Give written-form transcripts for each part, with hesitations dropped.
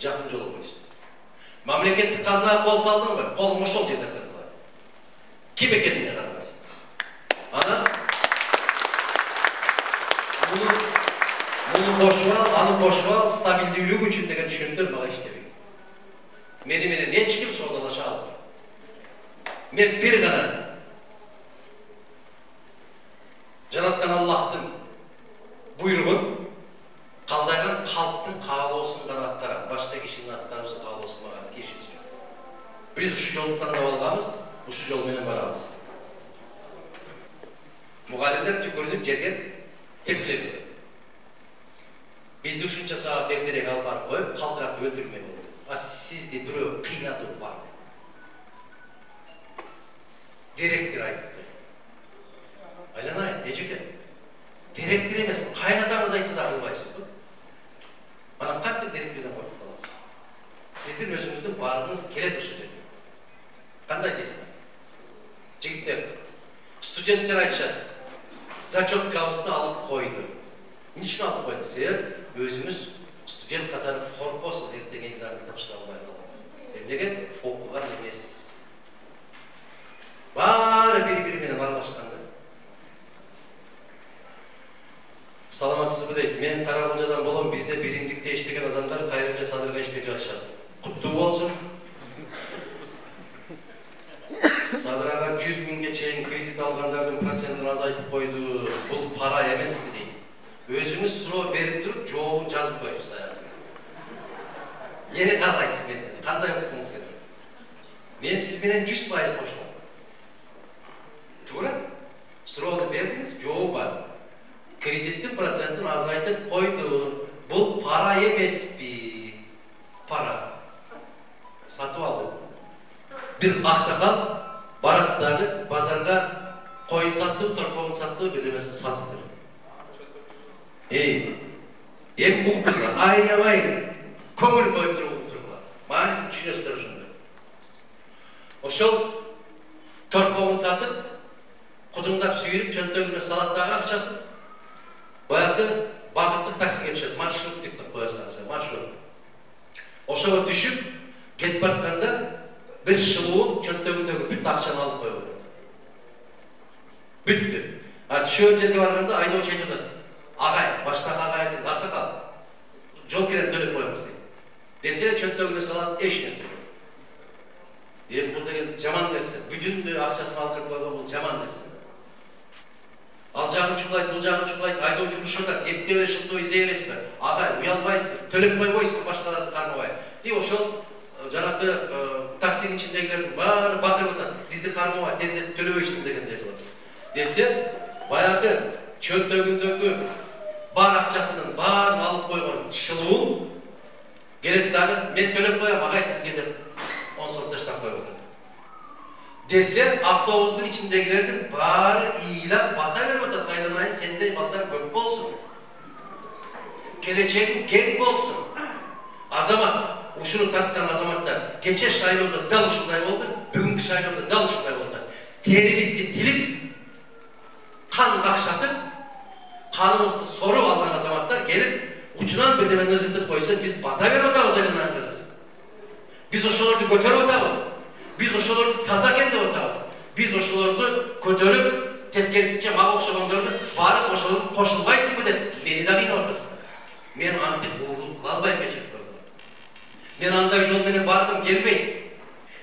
жақын жол қойсын. Мемлекеттік қазынаға қол салдың ба, қолың ошол жерде қырқылады. Ким екеніне қарамайсың. Аны қошып ал, стабилдүүлүк үчүн деген түшүнүктөр мага иштебейт. Менен эч ким соодалаша албайт. Мен бир гана жараткан Аллахтын буйругун калдайган калктын каалоосун гана аткарам. Башка кишинин аткаруусун каалоосун мага тиешеси жок. Биз ушу жолду тандап алганбыз, ушу жол менен барабыз. Мугалимдер түкүрүнүп жерге тепкилеп. Бизди ушунча саат эртерээк алып барып коюп, калтырап өлтүрмөй болду. Сизди бирөө кыйнатуу бар. Директор айтты. Айланайын, эжеке. Директор эмес, кайнатаңыз айтса да кылбайсыз. Анан кантип директордон коркуп каласыз? Сиздин өзүңүздүн барыңыз келет ошол жерге. Кандай дейсиз? Жигиттер, студенттер айтышат. Зачеткабызды алып койду. Эмне үчүн алып койду? Силер өзүңүз студент катары коркосуз, эртең экзамен тапшыра албай калган. Эмнеге? Окуган эмес. Баары бири-бири менен аралашканда. Саламатсызбы дейт. Мен Каракылжадан болом. Бизде биримдикте иштеген адамдар кайрылга садырга иштеп жатышат. Куттуу болсун. Садырага 100 миңге чейин кредит алгандардын процентин азайтып койду. Бул пара эмеспи дейт. Өзүңүз суроо берип туруп, жообун жазып коюпсуз аягына. Эне каалайсыз менден? Кандай окуңуз керек? Мен сиз менен 100% кошулам. Туура? Суроону бердиңиз, жообу бар. Кредиттин процентин азайтып койду. Бул пара эмеспи? Пара. Сатып алуу. Бир аксакал барат дагы базарга коюн саттып, торпогун саттып, бирдемесин сатып берет. Эми уктурлар, аябай көңүл коюп туруп уктурлар. Маанисин түшүнөсүздөр ошондо. Ошол торпогун сатып, кудуңдап сүйүрүп, чөнтөгүнө салат дагы акчасын. Баягы багыттык таксиге түшөт, маршрут деп коесуңар, маршрут. Ошого түшүп, кетип баратканда бир шылуу чөнтөгүндөгү бүт акчаны алып коюп атат. Бүттү. Түшөөр жерге барганда айдоочу айтып атат. Агай, баштагы агайдын аксакал. Жол кирен төлөп коюңуз дейт. Десе чөнтөгүнө салат эч нерсе жок. Бул деген жаман нерсе. Бүтүндө акчасын алдырып койгон бул жаман нерсе. Ал жагын чукулайт, бул жагын чукулайт, айдоочу урушуп атат. Эптеп эле шылтоо издей бересизби? Агай, уялбайсызбы? Төлөп койбойсузбу башкаларды кармабай? Ошол жанагы таксинин ичиндегилердин баары батырып атат. Бизди кармабай, тездетип төлөбөйсүң дегендей кылат. Десе, баягы чөнтөгүндөгү бар акчасынын баарын алып койгон шылуун келет дагы мен төлөп коем агай сизге деп 10 сом таштап коюп атат. Десе автобустун ичиндегилердин баары ыйлап бата берип атат. Айланайын, сендей балдар көп болсун. Келечегиң кең болсун. Азамат, ушуну тарткан азаматтар кече шайлоодо дал ушундай болду, бүгүнкү шайлоодо дал ушундай болду. Терибизди тилип, кан какшатып, каныбызды соруп алган азаматтар келип, учунан бирдемени ыргытып койсо, биз бата берип атабыз айланайын. Биз ошолорду көтөрүп атабыз. Биз ошолорду таза экен деп атабыз. Биз ошолорду көтөрүп, тескерисинче мага окшогондорду барып ошолорго кошулбайсыңбы деп мени да кыйнап атасың. Мен антип уурулук кыла албайм кечирип койгон. Мен андай жол менен баргым келбейт.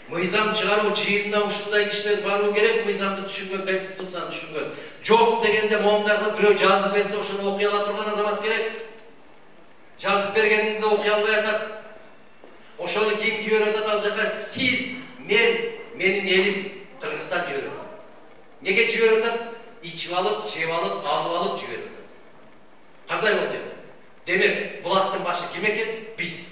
Мыйзам чыгаруу жыйынына ушундай кишилер баруу керек, мыйзамды түшүнгөн, конституцияны түшүнгөн. Жок дегенде моундай кылып бирөө жазып берсе, ошону окуй ала турган азамат керек. Жазып бергениңди окуй албай атат. Ошону ким жиберип атат ал жака? Сиз, менин элим Кыргызстан жиберип атат. Неге жиберип атат? Ичип алып, жеп алып, алып жиберип атат. Кандай болду? Демек, булактын башы ким экен? Биз.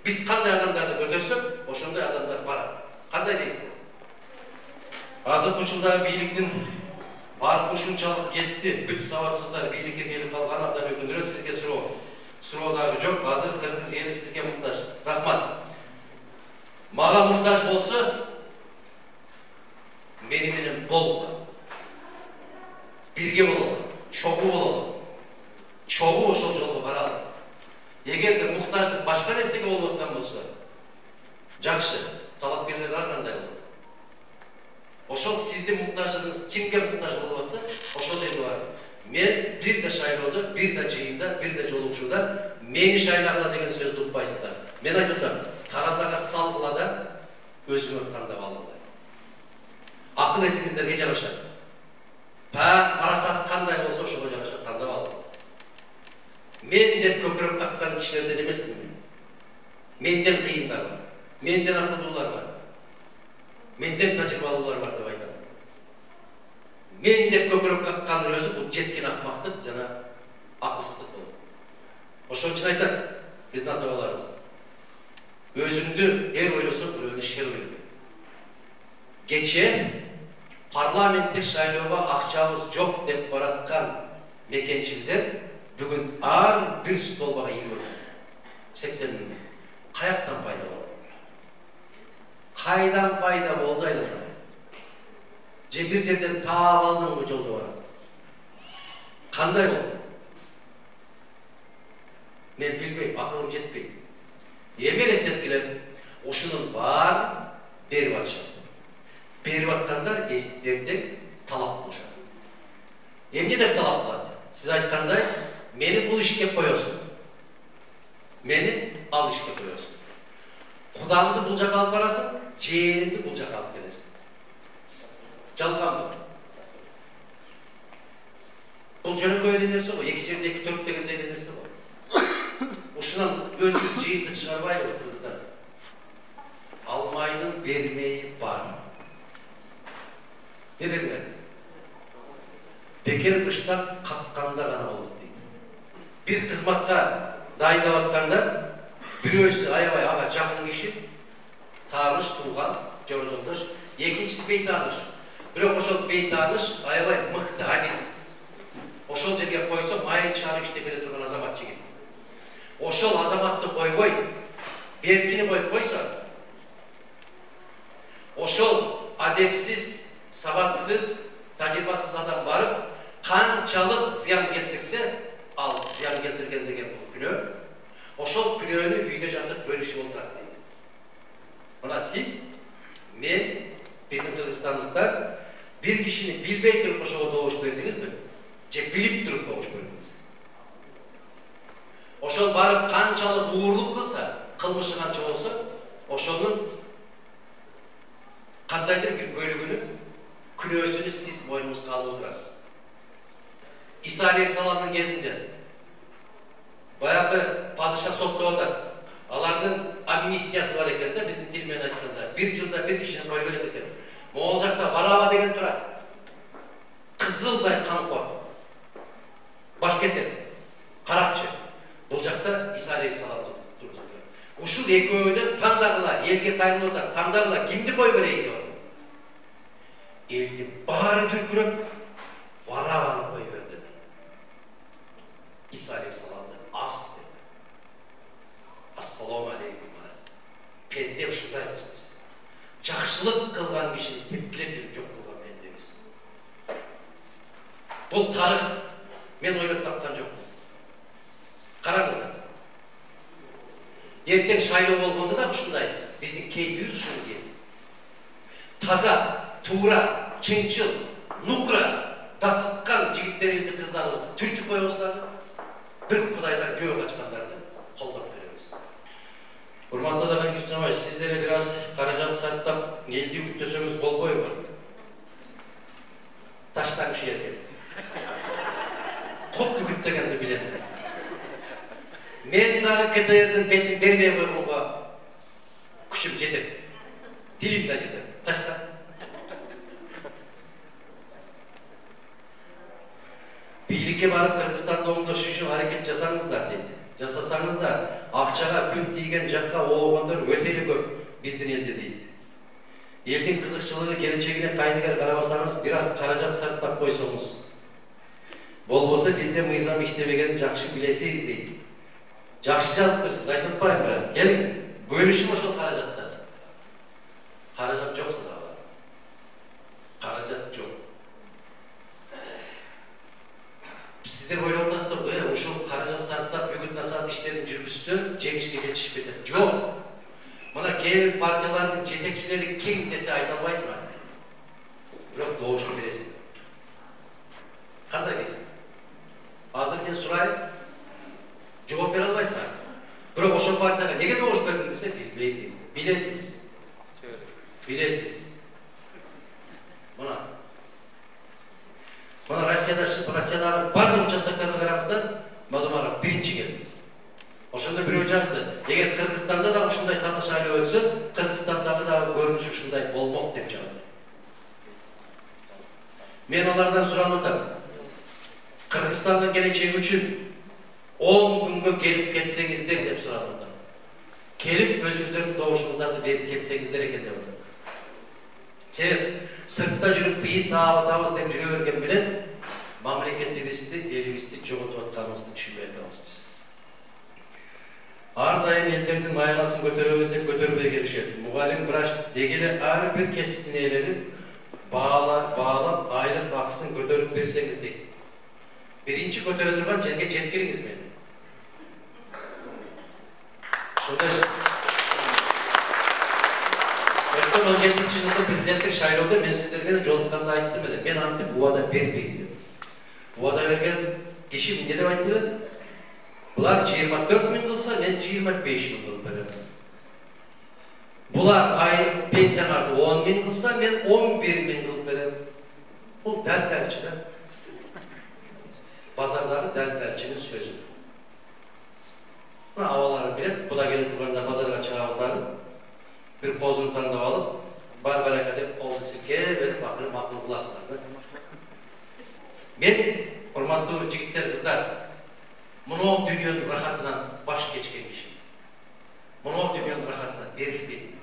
Биз кандай адамдарды көтөрсөк, ошондой адамдар барат. Кандай дейсиз? Азыркы учурдагы бийликтин барып ушунчалык кетти, бүт сабатсыздар бийликке келип калган абдан өкүндүрөт. Сизге суроо дагы жок. Азыр кыргыз эли сизге муктаж. Рахмат. Мага муктаж болсо, мени менен болгула. Бирге бололу, чогуу бололу. Чогуу ошол жолго баралы. Эгерде муктаждык башка нерсеге Жақшы, талапкерлер ар кандай болот? Ошол сиздин муктаждыгыңыз кимге муктаж болуп атса, ошол жерге барып. Мен бир да шайлоодо, бир да жыйында, бир да жолугушууда мени шайлагыла деген сөздү укпайсыздар. Мен айтып атам, таразага салгыла да өзүңөр тандап алгыла. Акыл эсиңиздерге жараша. Парасат кандай болсо ошого жараша тандап алгыла. Мен деп көкүрөк каккан кишилерден эмесмин мен. Менден кыйындар бар. Менден акылдуулар бар. Менден тажрыйбалуулар бар деп айтам. Мен деп көкүрөк каккандын өзү бул жеткен акмактык жана акылсыздык болот. Ошон үчүн айтат биздин ата-бабаларыбыз. Өзүңдү эр ойлосоң, бирөөнү шер ойло. Кече парламенттик шайлоого акчабыз жок деп бараткан мекенчилдер бүгүн ар бир столбага ийип отур. 80 миң. Каяктан пайда болду? Кайдан пайда болду айлана? Же бир жерден таап алдыңбы жолдо барат? Кандай болду? Мен билбейм, акылым жетпейт. Эми эстеткиле, ушунун баарын берип атышат. Берип аткандар эртең талап кылышат. Эмне деп талап кылат? Сиз айткандай, мени бул ишке коесуң. Мени ал ишке коесуң. Кудамды бул жака алып барасың, жээримди бул жака алып келесиң. Жалганбы? Бул жөнөкөй эле нерсе го, эки жерде 2-4 дегендей эле нерсе го. Ушунан өзүбүз жыйынтык чыгарбайлыбы кыргыздар? Алмайдын бермейи бар. Не дегилер? Бекер кыштак какканда гана болот дейт. Бир кызматка дайындап атканда бирөөсү аябай ага жакын киши, тааныш, тууган, жолдош, экинчиси бейтааныш. Бирок ошол бейтааныш аябай мыкты адис. Ошол жерге койсо майын чыгарып иштебей турган азамат жигит. Ошол азаматты койбой, беркини коюп койсо, ошол адепсиз, сабатсыз, тажрыйбасыз адам барып, канчалык зыян келтирсе, ал зыян келтирген деген бул күнөө. Ошол күнөөнү үйдө жатып бөлүшүп отурат дейт. Мына сиз, мен, биздин кыргызстандыктар бир кишини билбей туруп ошого добуш бердиңизби? Же билип туруп добуш бердиңиз? Ошол барып канчалык уурлук кылса, кылмышы канча болсо, ошонун кандайдыр бир бөлүгүнүн күнөөсүнү сиз мойнуңузга алып отурасыз. Иса алейхисаламдын кезинде баягы падыша соттоп атат. Алардын амнистиясы бар экен да, биздин тил менен айтканда, 1 жылда 1 кишини кое берет экен. Могул жакта Бараба деген турат. Кызылдай камкор. Башкесер, каракчы. Бул жакта Иса алейхисаламды тургузду. Ушул экөөнүн тандагыла, элге кайрылып атат, тандагыла кимди кой берейин деп атат. Элдин баары дүркүрөп, Барабаны кой бер деди. Иса алейхисаламды ас деди. Ассаламу алейкум. Пенде ушундайбыз биз. Жакшылык кылган кишини тепкилеп жүрүп жок кылган пендебиз. Бул тарых мен ойлоп тапкан жокмун. Караңыздар. Эртең шайлоо болгондо да ушундайбыз. Биздин кейпибиз ушундай. Таза, туура, чынчыл, нукра, дасыккан жигиттерибизди, кыздарыбызды түртүп коебуздарбы? Бир Кудайдан жөө качкандарды колдоп беребиз. Урматтуу Адахан Кипсамбаев, сиздер бир аз каражат сарптап элди күттөсөңүз болбойбу? Таштан ушул жерге. Копту күттөгөндү билем. Мен дагы КТРдин бетин бербей койгонго күчүм жетет. Дилим да жетет. Ташта. Бийликке барып Кыргызстанды оңдош үчүн аракет жасаңыздар дейт. Жасасаңыздар, акчага күн тийген жакка оогондор өтө эле көп биздин элде дейт. Элдин кызыкчылыгы, келечегине кайдыгер карабасаңыз, бир аз каражат сарптап койсоңуз, болбосо бизде мыйзам иштебеген жакшы билесиз дейт. Жакшы жазыптырсыз, айтып атпаймынбы? Келиң, бөлүшүм ошол каражаттарды. Каражат жок садагы. Каражат жок. Сиздер ойлоп атасыздар, ошол каражат сарптап бүгүн насаат иштерин жүргүзсө, жеңишке жетишип кетет. Жок. Mana keyingi partiyaların жетекчилери kim dese ayta albayсың аны. Бирок добушуп бересиң. Кандай дейсиң? Азыр мен сурайын, жооп бере албайсың аны. Бирок ошол партияга неге добуш бердиң десе, билбейм дейсиң. Билесиз. Билесиз. Мына Россиядагы бардык участокторго караңыздар, мадумара биринчи келди. Ошондо бирөө жазды. Эгер Кыргызстанда да ушундай таза шайлоо өтсө, Кыргызстандагы да көрүнүш ушундай болмок деп жазды. Мен алардан суранып атам. Кыргызстандын келечеги үчүн 10 күнгө келип кетсеңиздер деп сурадым да. Келип өзүңүздөрдүн добушуңуздарды берип кетсеңиздер экен деп атам. Себеп сыртта жүрүп тыйын табыз деп жүрө берген менен мамлекетибизди, элибизди жоготуп атканыбызды түшүнбөй атабыз. Ар дайым элдердин маягасын көтөрөбүз деп көтөрбөй келишет. Мугалим, врач дегеле ар бир кесиптин ээлери баалап айлык акысын көтөрүп берсеңиз дейт. Биринчи көтөрө турган жерге жеткириңиз мени. Ошондой 2017-жылы президенттик шайлоодо мен сиздерге жолукканда айттым эле. Мен антип убада бербейм деп. Убада берген киши эмне деп айтты эле? Булар 24 миң кылса, мен 25 миң кылып берем. Булар ай пенсияларды 10 миң кылса, мен 11 миң кылып берем. Бул дәл-дәлчи да. Базардагы дәл-дәлчинин сөзү. Мына абалары билет, куда келе турганда базарга чыгабыздар. Bir kozunu tandap alıp, barbaraka dep koldu silke verip akırıp akıl bulasınlar da. Men, hormatlı jigitler, kızlar, munu dünyanın rahatından baş geçken kişi. Munu dünyanın rahatından berilmeyin.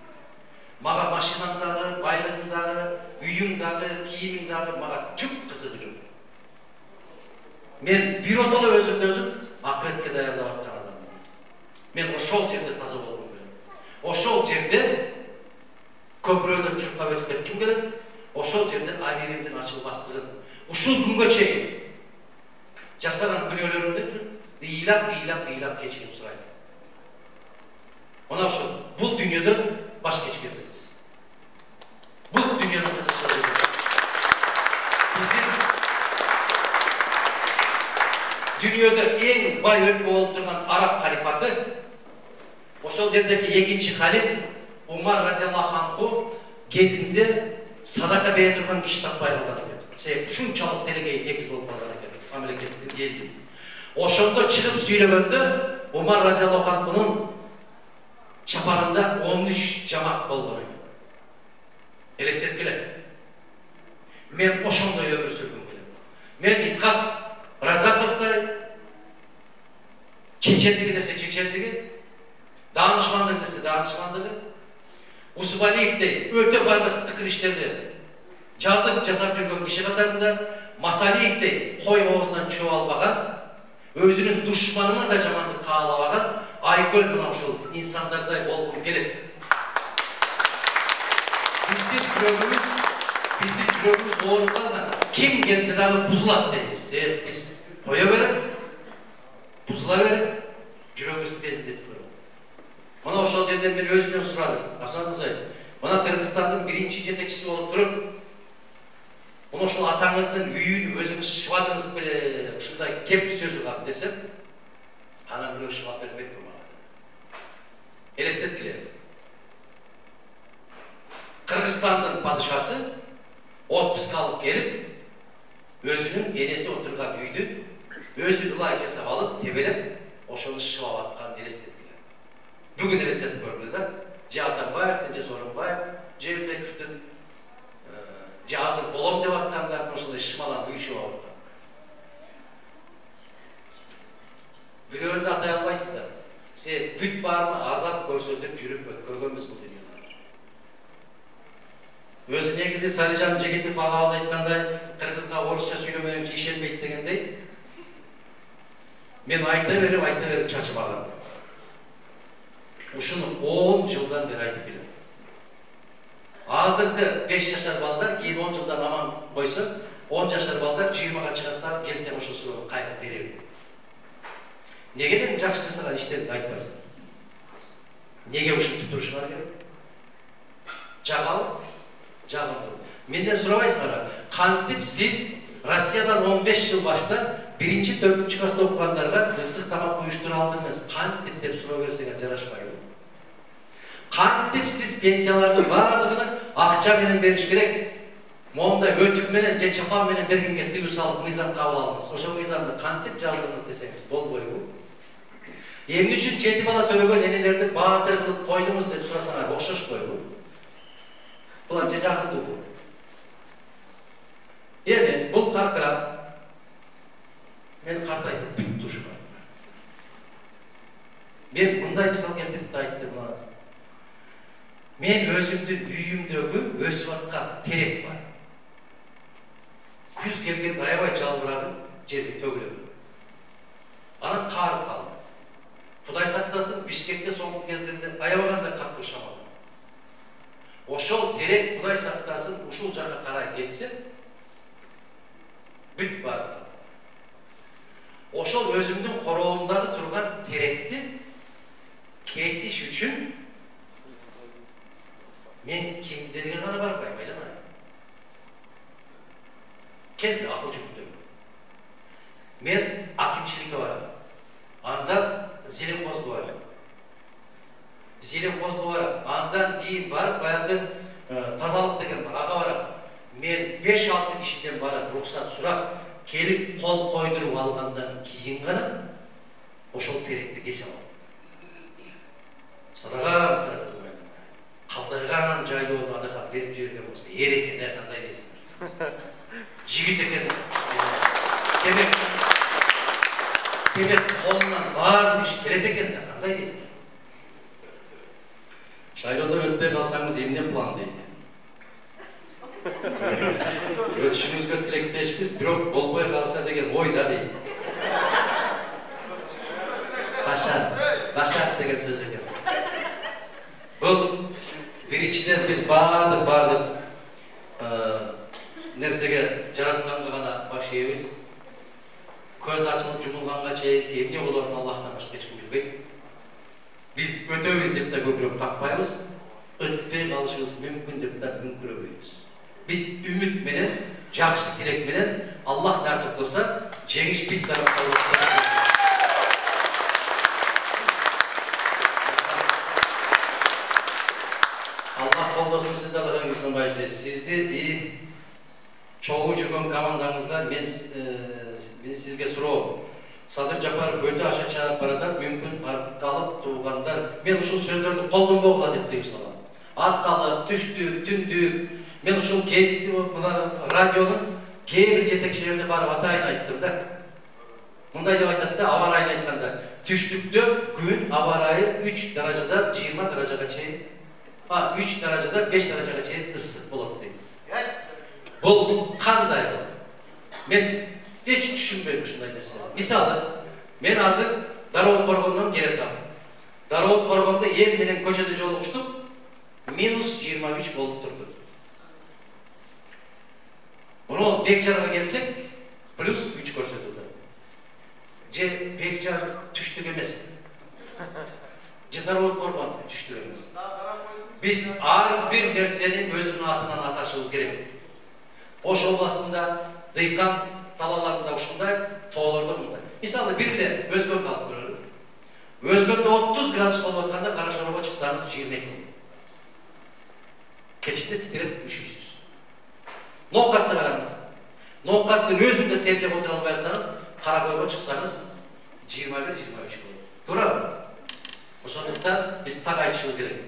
Mağa maşinandağı, bayrağındağı, üyündağı, kiyimindagi mağa tük kızıgı yok. Men bir otalı özüm ahiretke dayarlap atkan adam. Men oşol jerde taza boldum. Oşol jerde köprödөн çırpkap ötüp ketkim kelет. Oşol jerde Amirimdin açılbастыгын ушул күнгө чейин жасаган күнөөлөрүмдөн ыйлап кечирим сурайм. Мына ошол бул дүйнөдө баш кечкенбиз биз. Бул дүйнөнүн кызыкчылыгы. Дүйнөдө эң бай өлкө болуп турган Араб халифаты ошол жердеги экинчи халиф Умар разияллаху анху кезинде садака бере турган киши таппай калган экен. Себеп ушунчалык делегей текс болуп калган экен мамлекеттин элди. Ошондо чыгып сүйлөгөндө Умар разияллаху анхунун чапанында 13 жамак болгон экен. Элестеткиле. Мен ошондой өмүр сүргүм келет. Мен Исхак Разаковдай чечендиги десе чечендиги, danışmanlık dese danışmanlığı, Usubaliev'de öte bardıq tıkır işlerde жазып жасап жүрген киши катарында, Масалиев'de қой оозунан чөп албаган, өзүнүн душманына да жамандык каалабаган Айкөл мына ушул инсандардай болгум келет. Биздин жүрөгүбүз ооруп калган. Ким келсе дагы бузулат дейбиз. Биз кое берип, бузула берип, жүрөгүбүздү бездетип коебуз. Мына ошол жерден мен өзүнөн сурадым. Арсан кызай, мына Кыргызстандын биринчи жетекчиси болуп туруп, мына ошол атаңыздын үйүн өзүңүз шыбадыңыз беле, ушундай кеп сөзү кап десем, анан бирөө шыбап бербейт мага. Элестеткиле. Кыргызстандын падышасы отпуска алып келип, өзүнүн энеси отурган үйдү өзү ылай жасап алып, тебелеп, ошону шыбап атканын элестеткиле. Бүгін елестетіп көрді да, же Атамбаевтың, же Сооронбаев, Жээнбековтың, же азыр болом деп аткандардын ошондой шымаланып үйшүп алып. Бирөөнү да атай албайсыздар. Сен бүт баарына азап көрсөтүп жүрүп өткөргөнбүз бул дүйнөдө. Өзү негизи Салижан Жегетов агабыз айткандай, кыргызга орусча сүйлөмөгөнчө ишенбейт дегендей, мен айта берип чачып алам. Ушуну 10 жылдан бери айтып келем. Азыркы 5 жашар балдар кийин 10 жылдан аман койсо, 10 жашар балдар 20га чыгат да келсем ошол суроону кайтып берем. Неге мен жакшы жасаган иштеримди айтпайсың? Nege ушинтип турушуңар керек? Жагабы? Жагымды. Менден сурабайсыңар, кантип сиз Россиядан 15 жыл башта 1-4 класста окугандарга ысык тамак уюштура алдыңыз? Кантип деп суроо берсеңер жарашпайбы? Кантип сиз пенсиялардын баардыгын акча менен бериш керек? Моундай өтүк менен же чапан менен бергенге тыюу салып мыйзам кабыл алдыңыз. Ошол мыйзамды кантип жаздыңыз десеңиз болбойбу? Эмне үчүн 7 бала төлөгөн энелерди баатыр кылып койдуңуз деп сурасаңар окшошпойбу? Булар же жакындуу. Эми бул каркырап мен картайтып бүт тушкан. Мен мындай мисал келтирип айттым. Мен өзүмдүн үйүмдөгү өсүп аткан терек бар. Күз келгенде аябай жалбырагы жерге төгүлөт. Анан каарып калды. Кудай сактасын, Бишкекте соңку кездерде аябагандай каттуу шамал. Ошол терек Кудай сактасын ушул жакка карай кетсе, бүт бар. Ошол өзүмдүн короомдагы турган теректи кесиш үчүн мен кимдерге гана барбайм, айламайм. Кел акыл жүктөм. Мен акимчиликке барам. Андан зеленкозго барам. Зеленкозго барам. Андан кийин барып баягы тазалык деген бар, ага барам. Мен 5-6 кишиден барып рухсат сурап, келип кол койдуруп алгандан кийин гана ошол теректи кесе алам. Садагам кыргызым менен. Калдырган жайлоодон адака берип жиберген болсо, эр экен, кандай дейсиңер? Жигит экен. Демек колунан баардык иш келет экен да, кандай дейсиңер? Шайлоодон өтпөй калсаңыз эмне план дейт? Өтүшүңүзгө тилектешпиз, бирок болбой калса деген ойда дейт. Башат деген сөз экен. Бул биринчиден биз баардык нерсеге жаратканга гана баш ийебиз. Көз ачылып жумулганга чейин эмне болорун Аллахтан башка эч ким билбейт. Биз өтөбүз деп да көкүрөп какпайбыз, өтпөй калышыбыз мүмкүн деп да мүңкүрөбөйбүз. Биз үмүт менен, жакшы тилек менен Аллах насип кылса, жеңиш биз тарапта болот. Аллах колдосун, сиз да Аллахка Гүлсанбаев, сизди чогуу жүргөн командаңызга мен сизге суроо. Садыр Жапаров өтө аша чыгып баратат, мүмкүн аркалып туугандар. Мен ушул сөздөрдү колдонбогула деп тыюу салам. Аркалып, түштүк, түндүк. Мен ушул кезди радионун кээ бир жетекчилерине барып атайын айттым да. Мындай деп айтат да, аба райын айтканда, түштүктө күн аба райы 3 даражадан 20 даражага чейин, 3 даражадан 5 даражага чейин ысык болот дейт. Бул кандай бул? Мен эч түшүнбөйм ушундай нерсени. Мисалы, мен азыр Дароот Коргондон келатам. Дароот Коргондо эл менен көчөдө жолугуштук, -23 болуп турду. Муну Бекжарга келсек, +3 көрсөтүлдү. Же Бекжар түштүк эмес. Же Дароот Коргон түштүк эмес. Биз ар бир нерсени өзүнүн атынан аташыбыз керек. Ош областында, Дыйкан талаларында ушундай, тоолордо мындай. Мисалы, бир эле Өзгөндү алып көрөлү. Өзгөндө 30 градус болуп атканда Карашоруга чыксаңыз 22. Кечинде титиреп üşüksүз. Ноокатты караңыз. Ноокаттын өзүндө тердеп отура албай атсаңыз, Каракойго чыксаңыз 21-23 болот. Туурабы? Ошондуктан биз так айтышыбыз керек.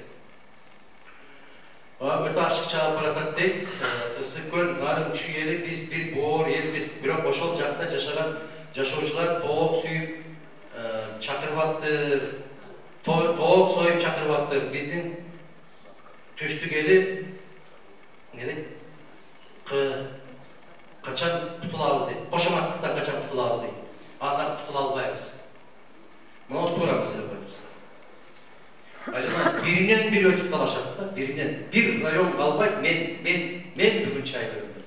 Өтө ашык чыгып баратат дейт. Ысык көл, Нарынчу эли, биз бир боор элбиз. Бирок ошол жакта жашаган жашоочулар тоок сүйүп чакырбаптыр. Тоок союп чакырбаптыр. Биздин түштүк эли качан кутулабыз дейт. Кошоматтыктан качан кутулабыз дейт. Андан кутула албайбыз. Мына туура маселе коюпсуз. Айлана биринен бир өтүп талашат да, биринен бир район калбайт. Мен бүгүн чай бердим.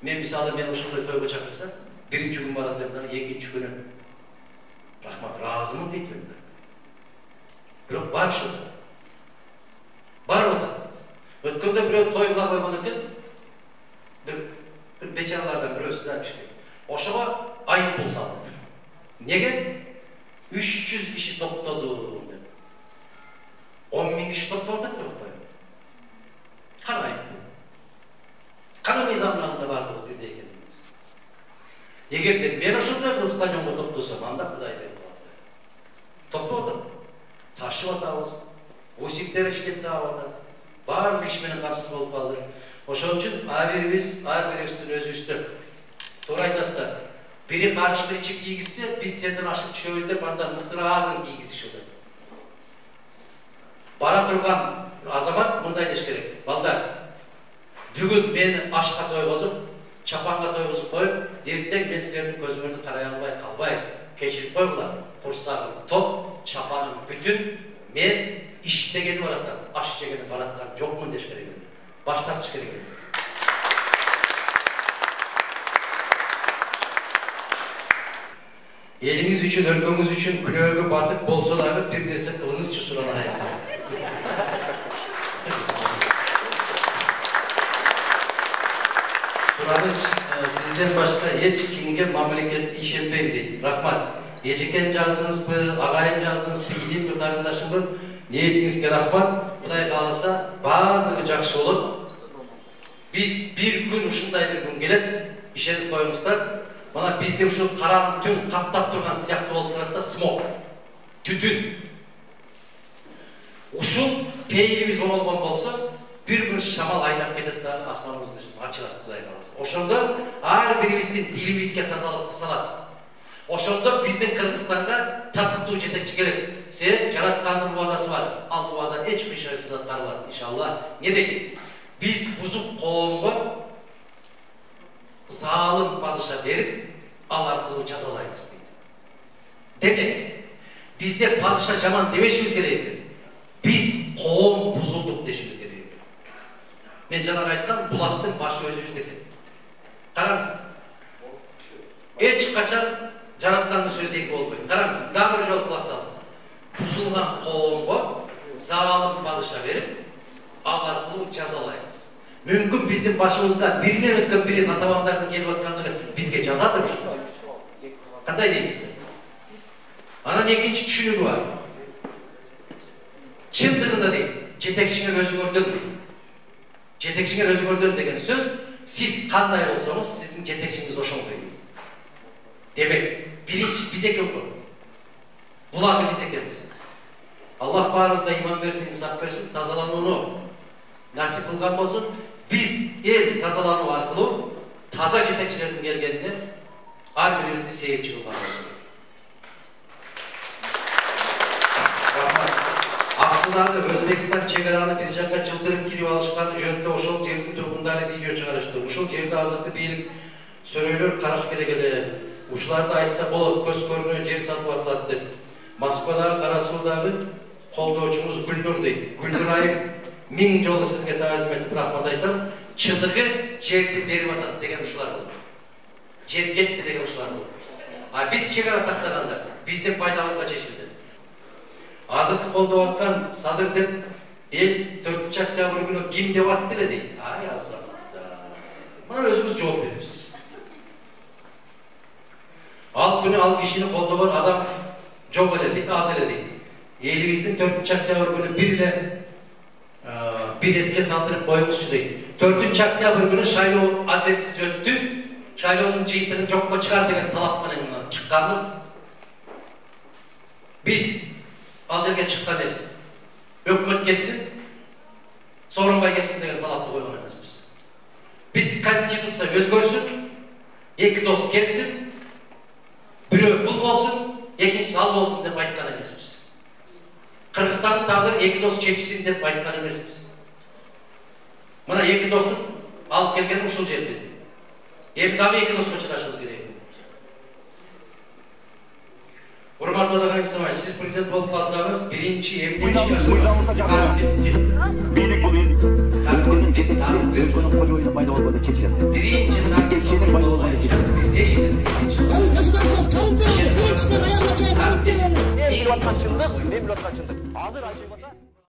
Мен мисалы ошондой тойго чакырса, биринчи күн барат элем да, экинчи күнү рахмат, ыраазымын дейт элем да. Bирок бар ушунда. Бар ода. Өткөндө бирөө той кыла койгон экен. Bir beçaralardan birisi dermiş ki, Oşağa ayıp pul salındı. Nege? 300 kişi topladı. 10.000 kişi topladı mı? Kana ayıp pul. Kana nizamlarında vardı bir deyken. Eğer de ben oşunda kılıp stadyonda toplasam, anda kılaydı. Topladı. Taşı vatağız. Usikler işlep dağıdı. Bağır kişmenin kamsız olup kaldı. Oşun için birimiz özü üstü. Doğru aytaslar. Biri karşılığı içip giygisi, biz senden aşık düşüyoruz de bana muhtıra ağın giygisi şurada. Bara turgan azamat bunday deş gerek. Balдар, bugün beni aşka toygozup, çapanga toygozup koyup, erten ben sizlerin gözümünü karaya almay kalbay, keçirip koygular. Kursağım top, çapanım bütün, men iştegeni barattan, aş çegeni barattan çok mu deş gerek. Başlangıç gerek. Eliniz üçün, өлkөңүз üçün күнөөгө батып болсо дагы бир нерсе кылыңызчы суранайын. Сураныч, сизден башка эч кимге мамлекетти ишенбейм дейт. Рахмат. Эжекен жаздыңызбы, агайын жаздыңызбы, илимби карындашымбы? Ниетиңизге рахмат. Кудай кааласа, баардыгы жакшы болот. Биз бир күн ушундай бир күн келет, ишенип коюңуздар. Bana bizde şu karan tüm kaptap durgan siyahlı olup da smog, tütün. Uşul peylimiz olgan bolsa bir gün şamal aydap ketip de asmanımızın üstüne açılır Kuday kalasa. Oşonda her birimizin dilimizge tazalık salat. Oşonda bizden Kırgızistan'a tatlıklı jetekçi gelip sen jaratkanın vadası var. Al bu vada hiçbir şey uzatkarlar inşallah. Ne dedik? Biz buzuk qoğumga zalim padişah verip alarlığı cazalayımız deydi. Demek bizde padişah jaman demeşimiz gerekir. Biz qoğum buzulduk deşimiz gerekir. Ben jana aytkan bulaktın başı özümüzdeki. Karamız. Hiç kaçan jaratkanın sözü eki olmayın. Karamız. Daha bir jol kulak salınız. Buzulgan qoğumga zalim padişah verip alarlığı cazalayımız. Mümkün bizim başımızda birinden ötken biri Natavandardın gelip atkanlığı bizge cazadır. Kanday deyizsizler? Ananın ikinci düşünüğü var. Çındığında değil, jetekçiңe özüңөрдөн. Jetekçiңe özüңөрдön degen söz, siz kanday olsanız sizin jetekçiңiz oşolmay. Demek, birinci biz eken bu. Bulağı biz ekenmiz. Allah barımızda iman versin, insaf versin, tazalanını nasip kılgan olsun. Biz el tazalanı arkalı taza jetekçilerden gelgenine her birimizde seyirci kılgan olsun. Aksılarda Özbekistan çegaranı biz jakka çıldırıp kirip alışkanı jönünde oşol жердин turgundары video çıkarıştı. Uşul jerde azatı beylik söröylөр karaş kelegele. Uşlarda aytsa bolot көз көрүнө жер сатып атылат деп. Москвадагы Кара Суудагы колдоочумуз Гүлнур дейт. Гүлнур айым 1000 жолу сизге таазим этип рахмат айтам. Чындыгы жерди берип атат деген ушулар болду. Жер кетти деген ушулар болду. А биз чегара тактаганда биздин пайдабызга чечилди. Азыркы колдоп аткан Садыр деп эл 4-октябрь күнү ким деп атты эле дейт. Ай азаматта. Мына өзүбүз жооп беребиз. Ал күнү ал кишини колдогон адам жок эле дейт, аз эле дейт. Элибиздин 4-октябрь күнү бир эле bir eske saldırıp koymuştu değil. 4. Октябрь günü şayloo adretsiz öttü. Şayloonun jыйынтыгын жокко çıkar degen talap менен çıkkanбыз. Biz al жерге çıkkan ел. Өкмөт кетсин, Сооронбай кетсин деген талапты койгон эмеспиз. Biz konstitutsiya өзгөрсүн, эки дос келсин, бирөө бул болсун, экинчиси ал болсун деп айткан эмеспиз. Kırgızistan'ın tağdırın iki dost çekişsin deyip aytkan emesiz. Buna iki dostun alıp gelgenin uşul yer bizde. Emin daha iki dostla çıraşımız gerek. Urmatlı adağın kimse siz prezident olup kalsanız birinci emniyet çıkarsınız. Birlik bu birlik. Ülkenin jetekçisi ülkenin koca oyunda fayda olmadığı çekilir. Birinci bizge işinin fayda olmadığı çekilir. Biz eşiniz. Özbekistan kavimleri birincisine dayanacak. аткан чындык, мен билип аткан чындык. Азыр Айчыбаса